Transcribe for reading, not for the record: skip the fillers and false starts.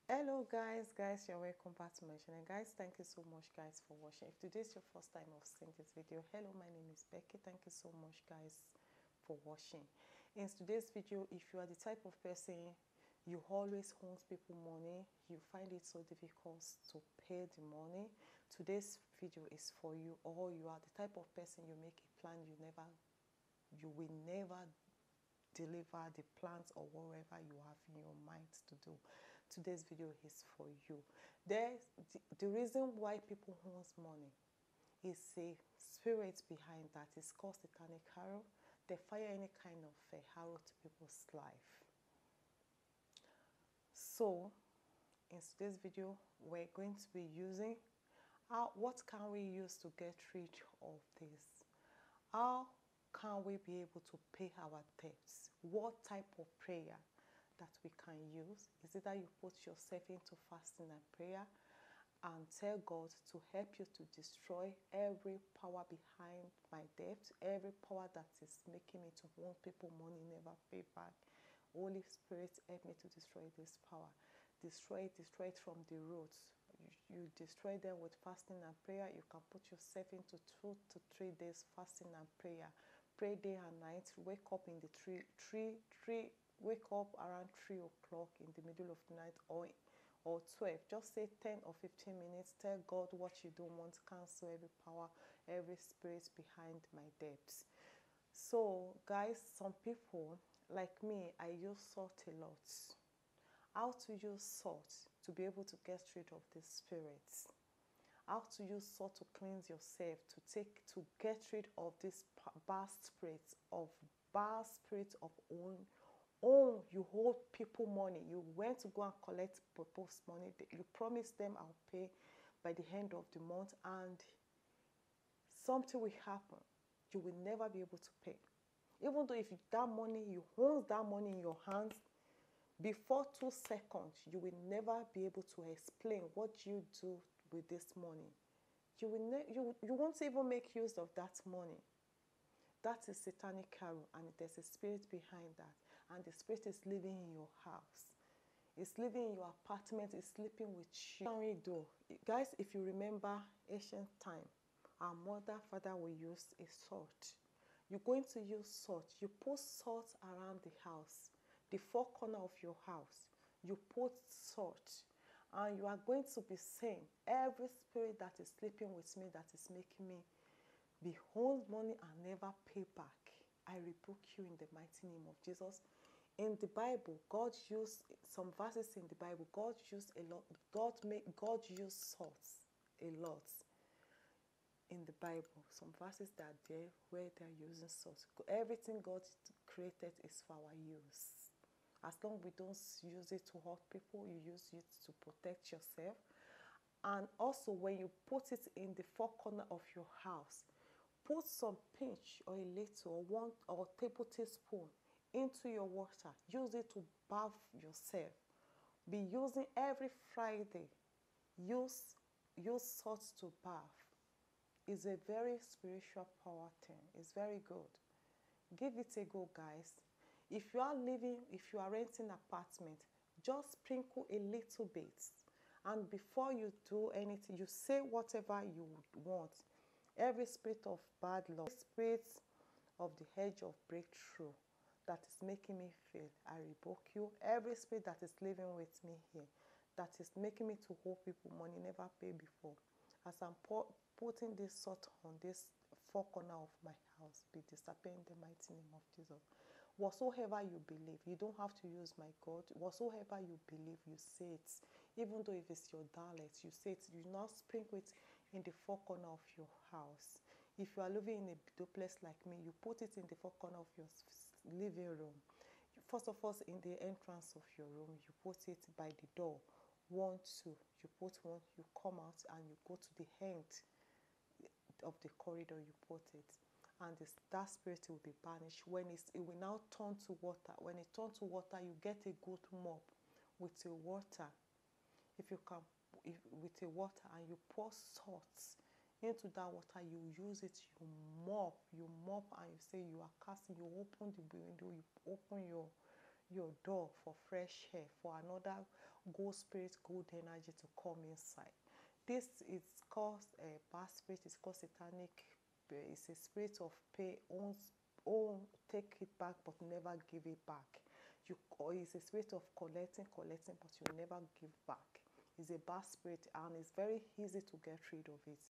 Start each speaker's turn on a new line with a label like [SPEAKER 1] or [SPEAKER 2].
[SPEAKER 1] Hello guys, you're welcome back to my channel. Guys, thank you so much guys for watching. If today is your first time of seeing this video, hello, my name is Becky. Thank you so much guys for watching. In today's video, if you are the type of person you always want people money, you find it so difficult to pay the money, today's video is for you. Or you are the type of person you make a plan, you will never deliver the plans or whatever you have in your mind to do. Today's video is for you. The reason why people want money is a spirit behind that. It's called satanic arrow. They fire any kind of arrow to people's life. So in today's video, we're going to be using what can we use to get rid of this? How can we be able to pay our debts? What type of prayer that we can use? Is it that you put yourself into fasting and prayer and tell God to help you to destroy every power behind my debt, every power that is making me to want people money never pay back. Holy Spirit, help me to destroy this power. Destroy it from the roots. You destroy them with fasting and prayer. You can put yourself into 2 to 3 days fasting and prayer. Pray day and night. Wake up in the wake up around 3 o'clock in the middle of the night, or 12. Just say 10 or 15 minutes. Tell God what you don't want. Cancel every power, every spirit behind my debts. So guys, some people like me, I use salt a lot. How to use salt to be able to get rid of these spirits. How to use salt to cleanse yourself, to get rid of this bad spirits of own. Oh, you hold people money. You went to go and collect people's money. You promised them I'll pay by the end of the month, and something will happen. You will never be able to pay. Even though if that money, you hold that money in your hands, before 2 seconds, you will never be able to explain what you do with this money. You won't even make use of that money. That is satanic arrow, and there's a spirit behind that. And the spirit is living in your house. It's living in your apartment. It's sleeping with you. What can we do? Guys, if you remember ancient time, our mother, father will use a salt. You're going to use salt. You put salt around the house, the 4 corners of your house. You put salt, and you are going to be saying, every spirit that is sleeping with me, that is making me behold money and never pay back, I rebuke you in the mighty name of Jesus. In the Bible, God used some verses in the Bible. God used a lot. God used salt a lot in the Bible. Some verses that are there where they're using salt. Everything God created is for our use. As long as we don't use it to hurt people, you use it to protect yourself. And also, when you put it in the 4 corners of your house, put some pinch or a little or 1 or tablespoon into your water. Use it to bath yourself. Be using every Friday. Use salt to bath. It's a very spiritual power thing. It's very good. Give it a go, guys. If you are renting an apartment, just sprinkle a little bit. And before you do anything, you say whatever you want. Every spirit of bad luck, spirit of the hedge of breakthrough that is making me fail, I rebuke you. Every spirit that is living with me here, that is making me to owe people money never paid before, as I'm putting this salt on this 4 corners of my house, be disappeared in the mighty name of Jesus. Whatsoever you believe, you don't have to use my God. Whatsoever you believe, you say it. Even though if it's your dialect, you say it. You now sprinkle it in the 4 corners of your house. If you are living in a duplex like me, you put it in the 4 corners of your living room. First of all, in the entrance of your room, you put it by the door. 1, 2. You put 1, you come out and you go to the end of the corridor, you put it. And that spirit will be banished. When it will now turn to water. When it turns to water, you get a good mop with the water. If you can, with the water, and you pour salt into that water, you use it, you mop, and you say you are casting, you open the window, you open your door for fresh air, for another good spirit, good energy to come inside. This is called a bad spirit. It's called satanic. It's a spirit of pay, own, take it back, but never give it back. Or it's a spirit of collecting, but you never give back. It's a bad spirit, and it's very easy to get rid of it.